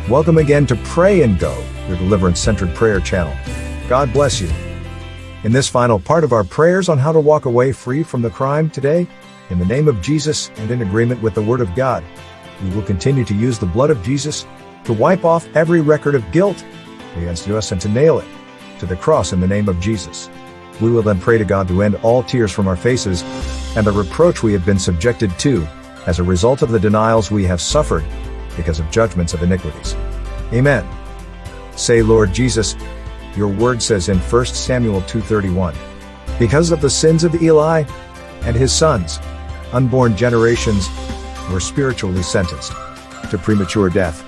Welcome again to Pray and Go, your deliverance-centered prayer channel. God bless you. In this final part of our prayers on how to walk away free from the crime today, in the name of Jesus and in agreement with the Word of God, we will continue to use the blood of Jesus to wipe off every record of guilt against us and to nail it to the cross in the name of Jesus. We will then pray to God to end all tears from our faces and the reproach we have been subjected to as a result of the denials we have suffered because of judgments of iniquities. Amen. Say, Lord Jesus, your word says in 1 Samuel 2:31, because of the sins of Eli and his sons, unborn generations were spiritually sentenced to premature death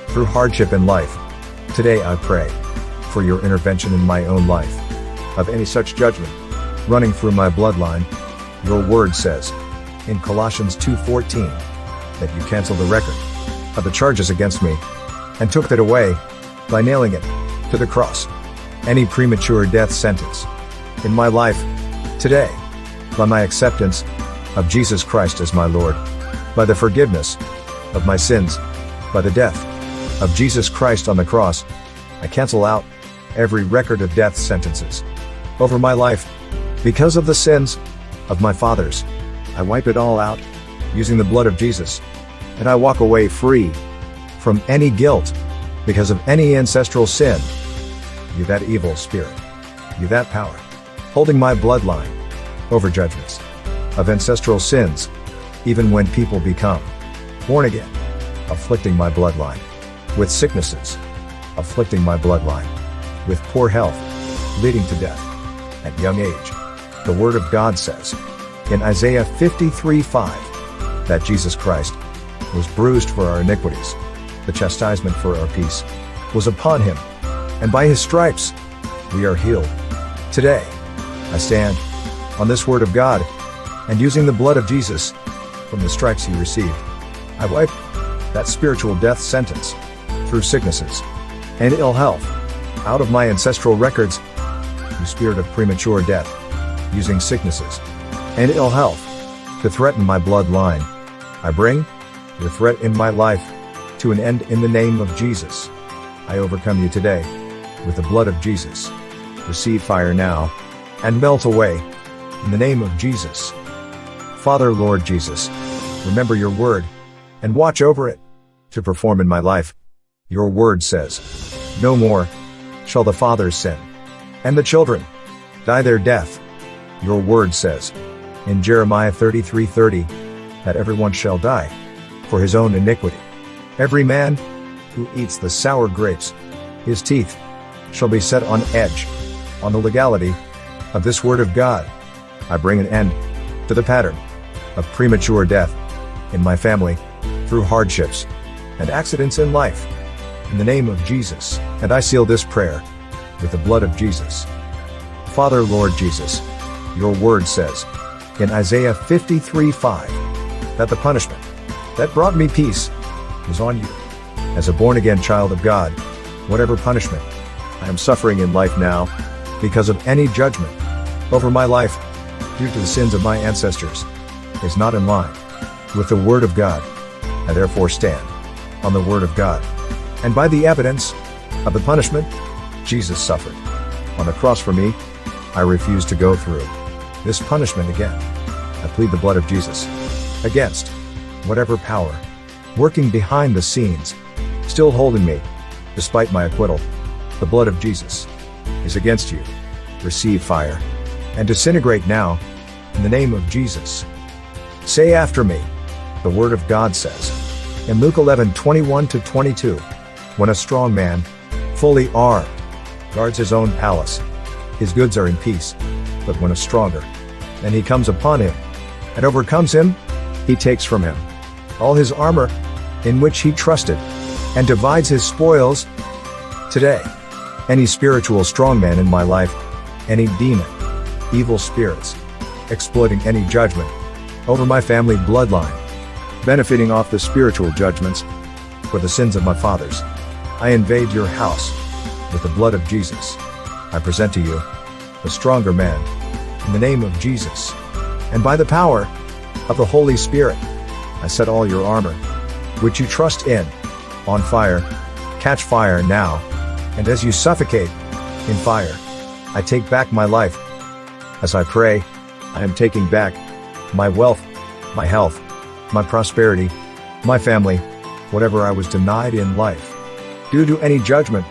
through hardship in life. Today I pray for your intervention in my own life of any such judgment running through my bloodline. Your word says in Colossians 2:14 that you cancel the record of the charges against me and took that away by nailing it to the cross. Any premature death sentence in my life today, by my acceptance of Jesus Christ as my Lord, by the forgiveness of my sins, by the death of Jesus Christ on the cross, I cancel out every record of death sentences over my life because of the sins of my fathers. I wipe it all out using the blood of Jesus, and I walk away free from any guilt because of any ancestral sin. You that evil spirit, you that power, holding my bloodline over judgments of ancestral sins, even when people become born again, afflicting my bloodline with sicknesses, afflicting my bloodline with poor health, leading to death at young age. The Word of God says in Isaiah 53:5 that Jesus Christ was bruised for our iniquities, the chastisement for our peace was upon him, and by his stripes we are healed. Today, I stand on this Word of God, and using the blood of Jesus from the stripes he received, I wipe that spiritual death sentence through sicknesses and ill health out of my ancestral records. You spirit of premature death, using sicknesses and ill health to threaten my bloodline, I bring your threat in my life to an end in the name of Jesus. I overcome you today with the blood of Jesus. Receive fire now and melt away in the name of Jesus. Father, Lord Jesus, remember your word and watch over it to perform in my life. Your word says, no more shall the fathers sin, and the children die their death. Your word says in Jeremiah 33:30 that everyone shall die for his own iniquity. Every man who eats the sour grapes, his teeth shall be set on edge. On the legality of this word of God, I bring an end to the pattern of premature death in my family through hardships and accidents in life, in the name of Jesus, and I seal this prayer with the blood of Jesus. Father, Lord Jesus, your word says in Isaiah 53:5 that the punishment that brought me peace was on you. As a born-again child of God, whatever punishment I am suffering in life now because of any judgment over my life due to the sins of my ancestors is not in line with the Word of God. I therefore stand on the Word of God, and by the evidence of the punishment Jesus suffered on the cross for me, I refuse to go through this punishment again. I plead the blood of Jesus against whatever power working behind the scenes, still holding me despite my acquittal. The blood of Jesus is against you. Receive fire and disintegrate now in the name of Jesus. Say after me, the Word of God says in Luke 11:21-22, when a strong man, fully armed, guards his own palace, his goods are in peace. But when a stronger than he comes upon him and overcomes him, he takes from him all his armor in which he trusted and divides his spoils. Today, any spiritual strongman in my life, any demon, evil spirits, exploiting any judgment over my family bloodline, benefiting off the spiritual judgments for the sins of my fathers, I invade your house with the blood of Jesus. I present to you the stronger man in the name of Jesus, and by the power of the Holy Spirit, I set all your armor, which you trust in, on fire catch fire now. And as you suffocate in fire, I take back my life. As I pray, I am taking back my wealth, my health, my prosperity, my family, whatever I was denied in life, due to any judgment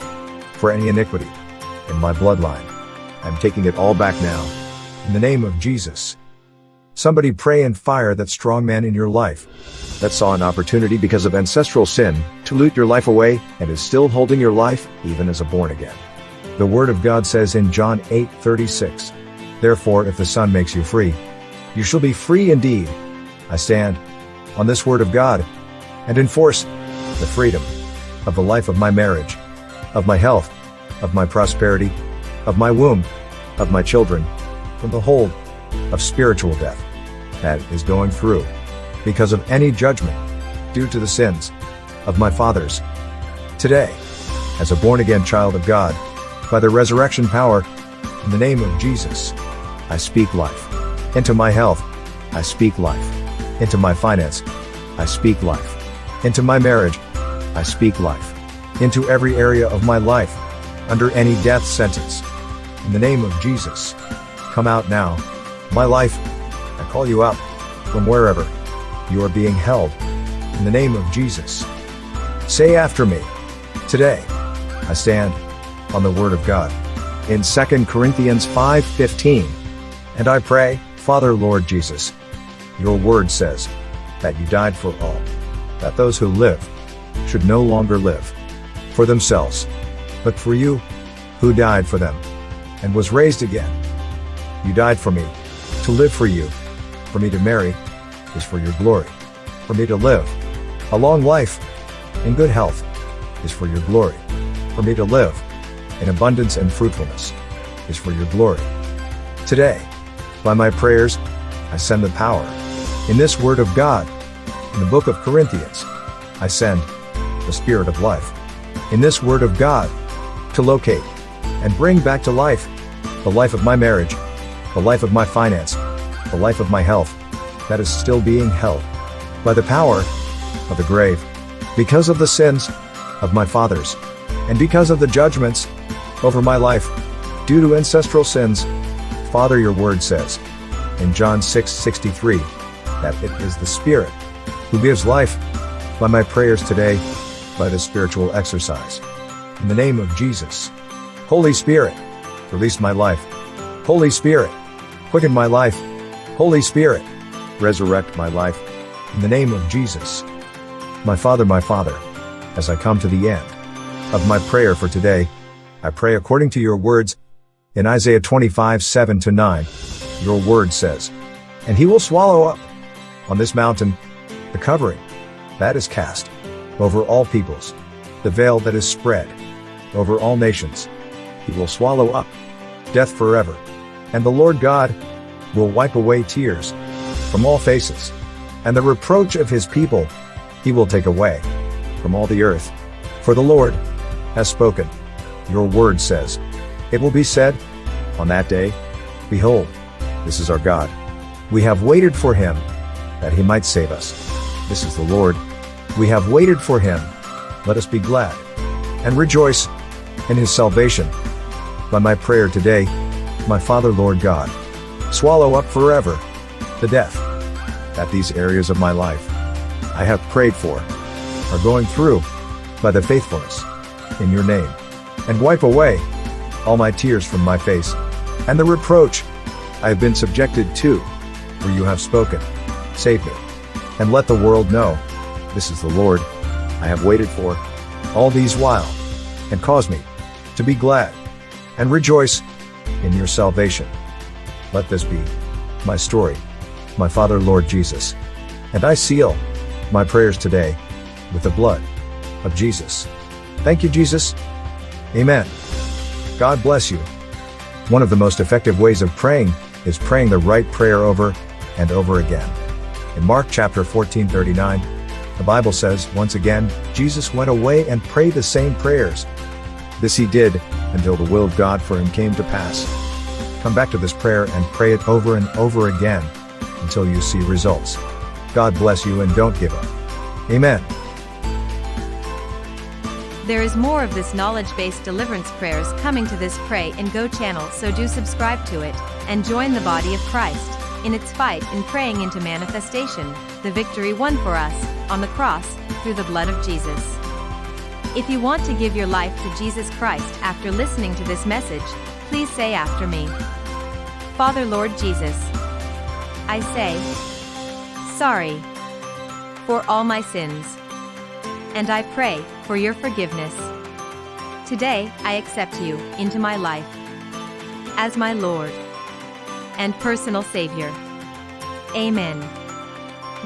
for any iniquity in my bloodline. I'm taking it all back now, in the name of Jesus. Somebody pray in fire that strong man in your life that saw an opportunity because of ancestral sin to loot your life away and is still holding your life even as a born again. The Word of God says in John 8:36, "Therefore if the Son makes you free, you shall be free indeed." I stand on this Word of God and enforce the freedom of the life of my marriage, of my health, of my prosperity, of my womb, of my children, from the hold of spiritual death that is going through because of any judgment due to the sins of my fathers. Today, as a born-again child of God, by the resurrection power, in the name of Jesus, I speak life. Into my health, I speak life. Into my finance, I speak life. Into my marriage, I speak life. Into every area of my life, under any death sentence. In the name of Jesus, come out now. My life, I call you out from wherever you are being held. In the name of Jesus. Say after me. Today, I stand on the Word of God. In 2 Corinthians 5:15. And I pray, Father Lord Jesus, your Word says that you died for all, that those who live should no longer live for themselves, but for you, who died for them and was raised again. You died for me, to live for you. For me to marry is for your glory. For me to live a long life in good health is for your glory. For me to live in abundance and fruitfulness is for your glory. Today, by my prayers, I send the power in this Word of God. In the book of Corinthians, I send the Spirit of life in this Word of God to locate and bring back to life the life of my marriage, the life of my finance, the life of my health that is still being held by the power of the grave because of the sins of my fathers and because of the judgments over my life due to ancestral sins. Father, your Word says in John 6:63 that it is the Spirit who gives life. By my prayers today, by the spiritual exercise, in the name of Jesus, Holy Spirit, release my life. Holy Spirit, quicken my life. Holy Spirit, resurrect my life. In the name of Jesus. My Father, as I come to the end of my prayer for today, I pray according to your words in Isaiah 25:7-9. Your Word says, "And he will swallow up on this mountain the covering that is cast over all peoples, the veil that is spread over all nations. He will swallow up death forever, and the Lord God will wipe away tears from all faces, and the reproach of his people he will take away from all the earth. For the Lord has spoken." Your Word says, "It will be said on that day, Behold, this is our God. We have waited for him, that he might save us. This is the Lord. We have waited for him. Let us be glad and rejoice in his salvation." By my prayer today, my Father, Lord God, swallow up forever the death that these areas of my life I have prayed for are going through by the faithfulness in your name, and wipe away all my tears from my face and the reproach I have been subjected to, for you have spoken. Save me, and let the world know this is the Lord I have waited for all these while, and cause me to be glad and rejoice in your salvation. Let this be my story, my Father, Lord Jesus, and I seal my prayers today with the blood of Jesus. Thank you, Jesus. Amen. God bless you. One of the most effective ways of praying is praying the right prayer over and over again. In Mark chapter 14:39, the Bible says, "Once again, Jesus went away and prayed the same prayers. This he did until the will of God for him came to pass." Come back to this prayer and pray it over and over again until you see results. God bless you, and don't give up. Amen. There is more of this knowledge-based deliverance prayers coming to this Pray and Go channel, so do subscribe to it, and join the body of Christ in its fight in praying into manifestation the victory won for us on the cross through the blood of Jesus. If you want to give your life to Jesus Christ after listening to this message, please say after me. Father Lord Jesus, I say sorry for all my sins, and I pray for your forgiveness. Today, I accept you into my life as my Lord and personal Savior. Amen.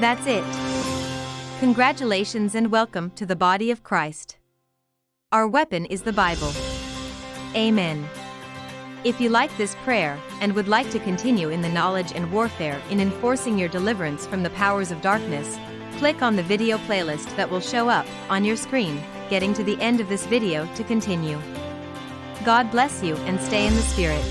That's it. Congratulations and welcome to the body of Christ. Our weapon is the Bible. Amen. If you like this prayer and would like to continue in the knowledge and warfare in enforcing your deliverance from the powers of darkness, click on the video playlist that will show up on your screen, getting to the end of this video to continue. God bless you and stay in the Spirit.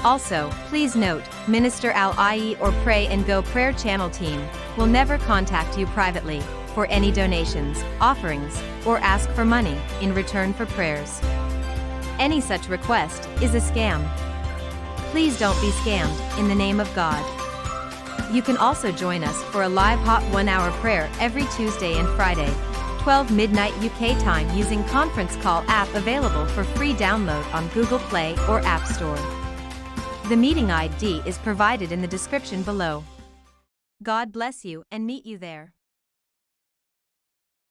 Also, please note, Minister Al-Ie or Pray and Go Prayer Channel team will never contact you privately for any donations, offerings, or ask for money in return for prayers. Any such request is a scam. Please don't be scammed, in the name of God. You can also join us for a live hot 1-hour prayer every Tuesday and Friday, 12 midnight UK time, using conference call app available for free download on Google Play or App Store. The meeting ID is provided in the description below. God bless you and meet you there.